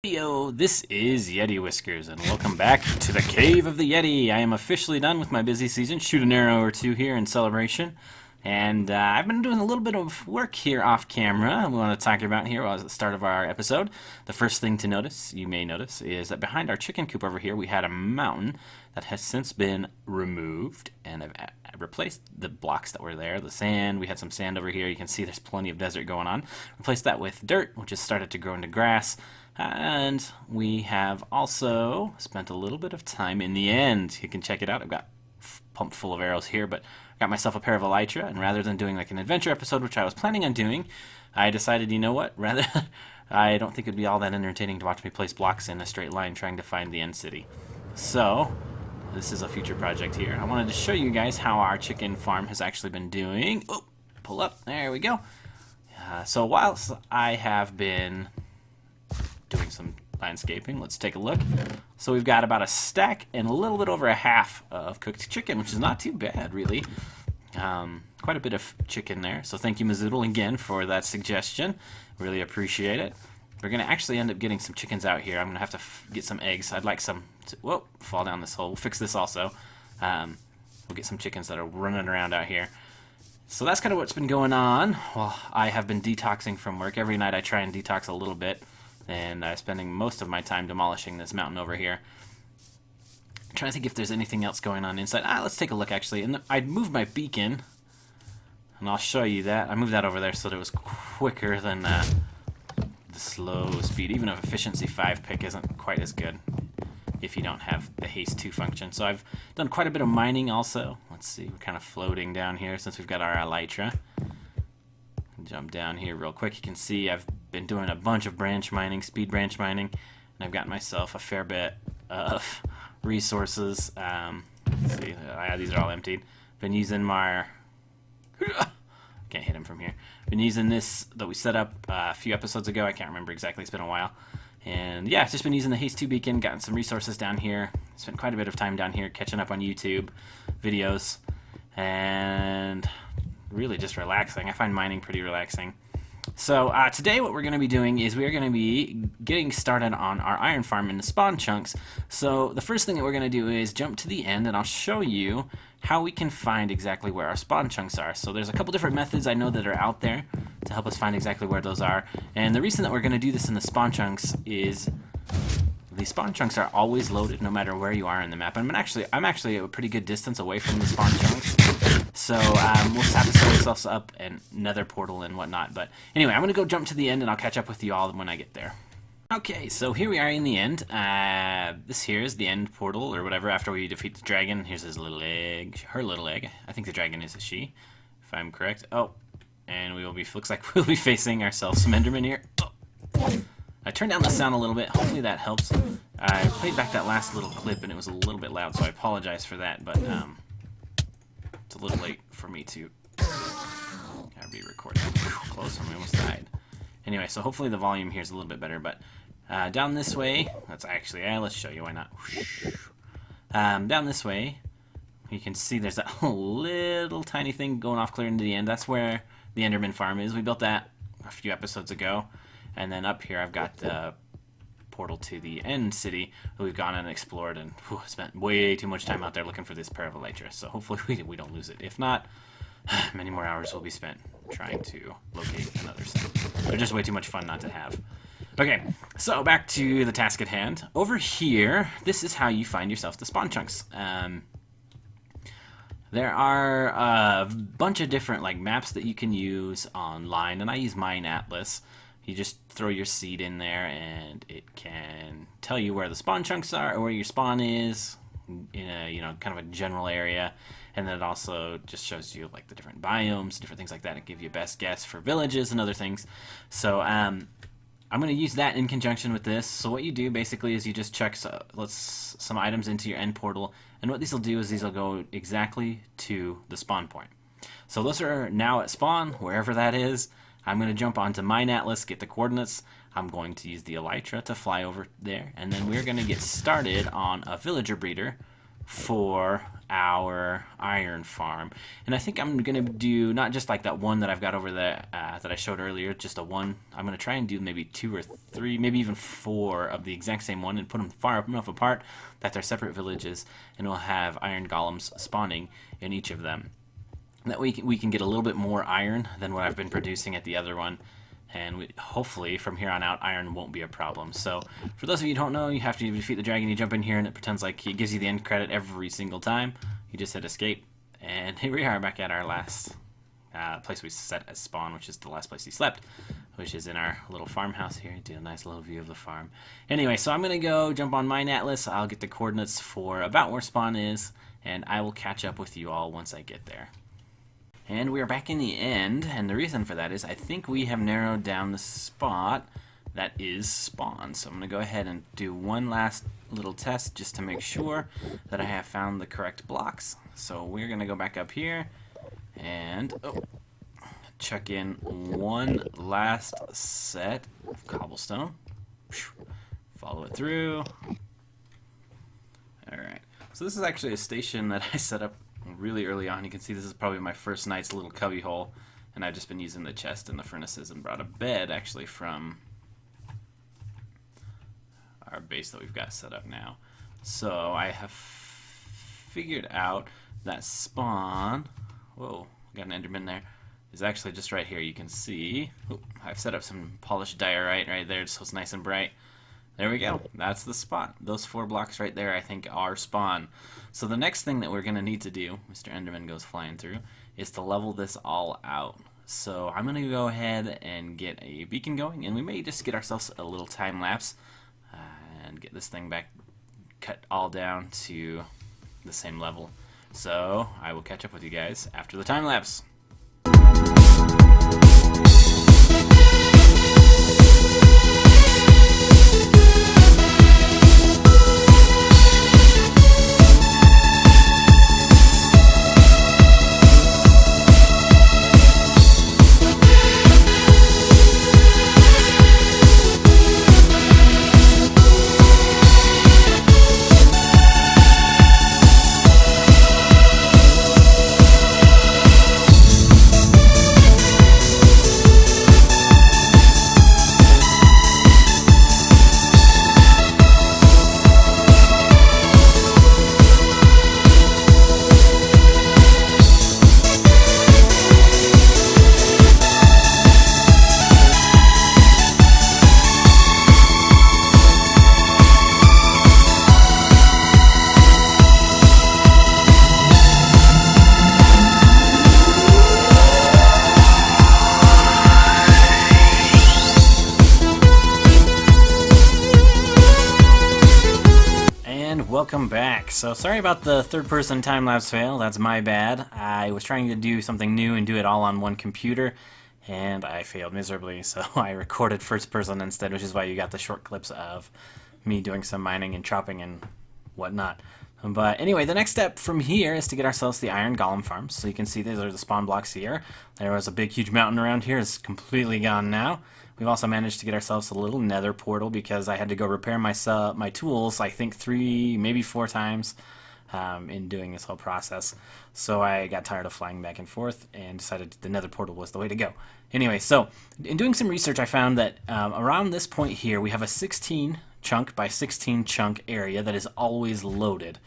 Yo, this is YetiWhiskers, and welcome back to the Cave of the Yeti. I am officially done with my busy season. Shoot an arrow or two here in celebration. And I've been doing a little bit of work here off camera. We want to talk about here at the start of our episode. The first thing to notice, you may notice, is that behind our chicken coop over here, we had a mountain that has since been removed. And I've replaced the blocks that were there, the sand. We had some sand over here. You can see there's plenty of desert going on. Replaced that with dirt, which has started to grow into grass. And we have also spent a little bit of time in the end. You can check it out. I've got pumped full of arrows here, but I got myself a pair of elytra, and rather than doing like an adventure episode, which I was planning on doing, I decided, you know what, rather, I don't think it'd be all that entertaining to watch me place blocks in a straight line trying to find the end city. So, this is a future project here. I wanted to show you guys how our chicken farm has actually been doing. Oh, pull up, there we go. So whilst I have been doing some landscaping, let's take a look. So we've got about a stack and a little bit over a half of cooked chicken, which is not too bad, really. Quite a bit of chicken there. So thank you, Mazoodle, again for that suggestion. Really appreciate it. We're going to actually end up getting some chickens out here. I'm going to have to get some eggs. I'd like some to, whoa, fall down this hole. We'll fix this also. We'll get some chickens that are running around out here. So that's kind of what's been going on. Well, I have been detoxing from work. Every night I try and detox a little bit. And spending most of my time demolishing this mountain over here. I'm trying to think if there's anything else going on inside. Let's take a look, actually. And I moved my beacon, and I'll show you that. I moved that over there so that it was quicker than the slow speed. Even if efficiency 5 pick isn't quite as good if you don't have the haste 2 function. So I've done quite a bit of mining also. Let's see, we're kind of floating down here since we've got our elytra. Jump down here real quick. You can see I've been doing a bunch of branch mining, speed branch mining, and I've gotten myself a fair bit of resources. See, these are all emptied. Been using my can't hit him from here. Been using this that we set up a few episodes ago. I can't remember exactly. It's been a while. And yeah, just been using the Haste 2 beacon, gotten some resources down here. Spent quite a bit of time down here catching up on YouTube videos, and really just relaxing. I find mining pretty relaxing. So today what we're going to be doing is we're going to be getting started on our iron farm in the spawn chunks. So the first thing that we're going to do is jump to the end, and I'll show you how we can find exactly where our spawn chunks are. So there's a couple different methods I know that are out there to help us find exactly where those are. And the reason that we're going to do this in the spawn chunks is the spawn chunks are always loaded no matter where you are in the map. I'm actually a pretty good distance away from the spawn chunks. So we'll have to set ourselves up and nether portal and whatnot. But anyway, I'm going to go jump to the end, and I'll catch up with you all when I get there. Okay, so here we are in the end. This here is the end portal or whatever after we defeat the dragon. Here's his little egg, her little egg. I think the dragon is a she, if I'm correct. Oh, and we will be, looks like we'll be facing ourselves some endermen here. Oh. I turned down the sound a little bit. Hopefully that helps. I played back that last little clip, and it was a little bit loud, so I apologize for that. But it's a little late for me to be recording. Close, we almost died. Anyway, so hopefully the volume here is a little bit better. But down this way, let's actually, let's show you, why not? Down this way, you can see there's that little tiny thing going off clear into the end. That's where the Enderman farm is. We built that a few episodes ago. And then up here I've got the portal to the end city that we've gone and explored, and spent way too much time out there looking for this pair of elytra. So hopefully we don't lose it. If not, many more hours will be spent trying to locate another city. They're just way too much fun not to have. Okay, so back to the task at hand. Over here, this is how you find yourself the spawn chunks. There are a bunch of different maps that you can use online, and I use Mine Atlas. You just throw your seed in there, and it can tell you where the spawn chunks are, or where your spawn is, in a kind of a general area. And then it also just shows you the different biomes, different things like that. It gives you a best guess for villages and other things. So I'm going to use that in conjunction with this. So what you do basically is you just check some items into your end portal, and what these will do is these will go exactly to the spawn point. So those are now at spawn, wherever that is. I'm going to jump onto Mine Atlas, get the coordinates. I'm going to use the elytra to fly over there, and then we're going to get started on a villager breeder for our iron farm. And I think I'm gonna do not just like that one that I've got over there that I showed earlier, just a one. I'm gonna try and do maybe 2 or 3, maybe even 4 of the exact same one and put them far enough apart that they're separate villages, and we'll have iron golems spawning in each of them. That way we can get a little bit more iron than what I've been producing at the other one. And hopefully from here on out iron won't be a problem. So for those of you who don't know, you have to defeat the dragon. You jump in here and it pretends like it gives you the end credit every single time. You just hit escape, and here we are back at our last place we set as spawn, which is the last place he slept, which is in our little farmhouse here. Do a nice little view of the farm. Anyway, so I'm gonna go jump on mine atlas. I'll get the coordinates for about where spawn is, and I will catch up with you all once I get there. And we are back in the end, and the reason for that is I think we have narrowed down the spot that is spawn. So I'm going to go ahead and do one last little test just to make sure that I have found the correct blocks. So we're going to go back up here and chuck in one last set of cobblestone. Follow it through. Alright, so this is actually a station that I set up really early on. You can see this is probably my first night's little cubby hole, and I've just been using the chest and the furnaces and brought a bed actually from our base that we've got set up now. So I have figured out that spawn, whoa, got an enderman there, is actually just right here. You can see, I've set up some polished diorite right there so it's nice and bright. There we go. That's the spot. Those 4 blocks right there, I think, are spawn. So the next thing that we're going to need to do, Mr. Enderman goes flying through, is to level this all out. So I'm going to go ahead and get a beacon going, and we may just get ourselves a little time lapse and get this thing back, cut all down to the same level. So I will catch up with you guys after the time lapse. Welcome back. So sorry about the third-person time-lapse fail. That's my bad. I was trying to do something new and do it all on one computer, and I failed miserably, so I recorded first-person instead, which is why you got the short clips of me doing some mining and chopping and whatnot. But anyway, the next step from here is to get ourselves the iron golem farm. So you can see these are the spawn blocks here. There was a big, huge mountain around here. It's completely gone now. We've also managed to get ourselves a little nether portal because I had to go repair my tools, I think 3, maybe 4 times in doing this whole process. So I got tired of flying back and forth and decided the nether portal was the way to go. Anyway, so in doing some research, I found that around this point here, we have a 16 chunk by 16 chunk area that is always loaded.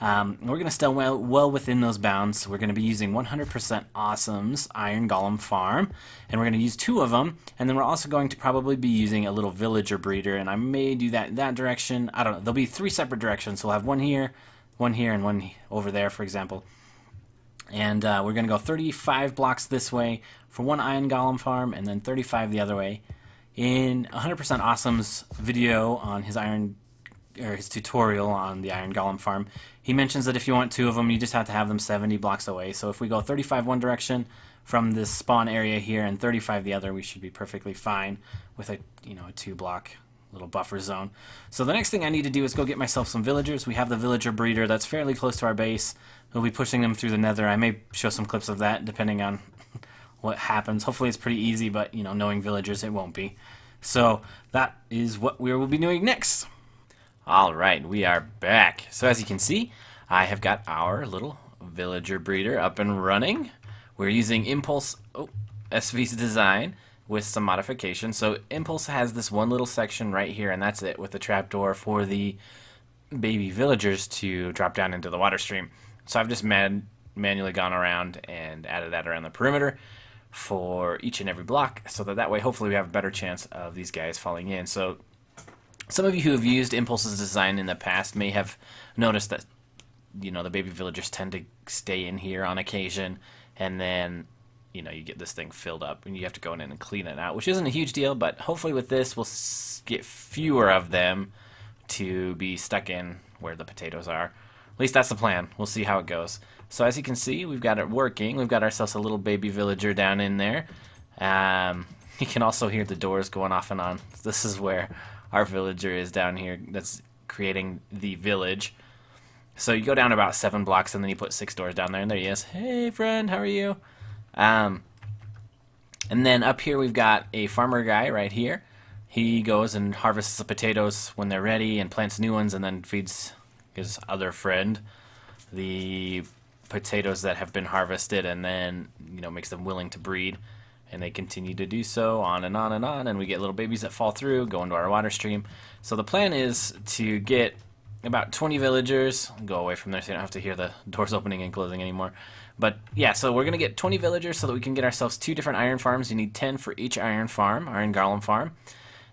We're going to stay well within those bounds. We're going to be using 100% Awesome's Iron Golem Farm, and we're going to use 2 of them, and then we're also going to probably be using a little villager breeder, and I may do that in that direction. I don't know. There'll be 3 separate directions, so we'll have one here, and one over there, for example. And we're going to go 35 blocks this way for one Iron Golem Farm, and then 35 the other way. In 100% Awesome's video on his tutorial on the Iron Golem Farm, he mentions that if you want 2 of them, you just have to have them 70 blocks away. So if we go 35 one direction from this spawn area here and 35 the other, we should be perfectly fine with a 2-block little buffer zone. So the next thing I need to do is go get myself some villagers. We have the villager breeder that's fairly close to our base. We'll be pushing them through the nether. I may show some clips of that depending on what happens. Hopefully it's pretty easy, but knowing villagers, it won't be. So that is what we will be doing next. Alright, we are back. So as you can see, I have got our little villager breeder up and running. We're using Impulse SV's design with some modifications. So Impulse has this one little section right here, and that's it, with the trapdoor for the baby villagers to drop down into the water stream. So I've just manually gone around and added that around the perimeter for each and every block, so that way hopefully we have a better chance of these guys falling in. So some of you who have used Impulse's design in the past may have noticed that, you know, the baby villagers tend to stay in here on occasion, and then, you know, you get this thing filled up and you have to go in and clean it out, which isn't a huge deal, but hopefully with this we'll get fewer of them to be stuck in where the potatoes are. At least that's the plan. We'll see how it goes. So as you can see, we've got it working. We've got ourselves a little baby villager down in there. You can also hear the doors going off and on. This is where our villager is down here that's creating the village. So you go down about 7 blocks and then you put 6 doors down there, and there he is. Hey friend, how are you? And then up here we've got a farmer guy right here. He goes and harvests the potatoes when they're ready and plants new ones, and then feeds his other friend the potatoes that have been harvested, and then, you know, makes them willing to breed, and they continue to do so on and on and on, and we get little babies that fall through, go into our water stream. So the plan is to get about 20 villagers. Go away from there so you don't have to hear the doors opening and closing anymore. But yeah, so we're gonna get 20 villagers so that we can get ourselves 2 different iron farms. You need 10 for each iron golem farm.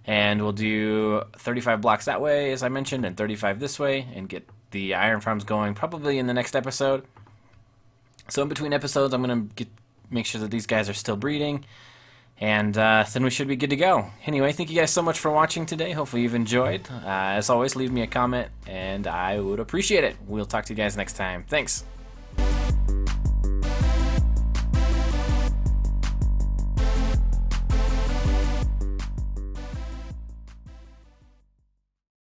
And we'll do 35 blocks that way, as I mentioned, and 35 this way, and get the iron farms going probably in the next episode. So in between episodes, I'm going to make sure that these guys are still breeding, and then we should be good to go. Anyway, thank you guys so much for watching today. Hopefully you've enjoyed. As always, leave me a comment, and I would appreciate it. We'll talk to you guys next time. Thanks.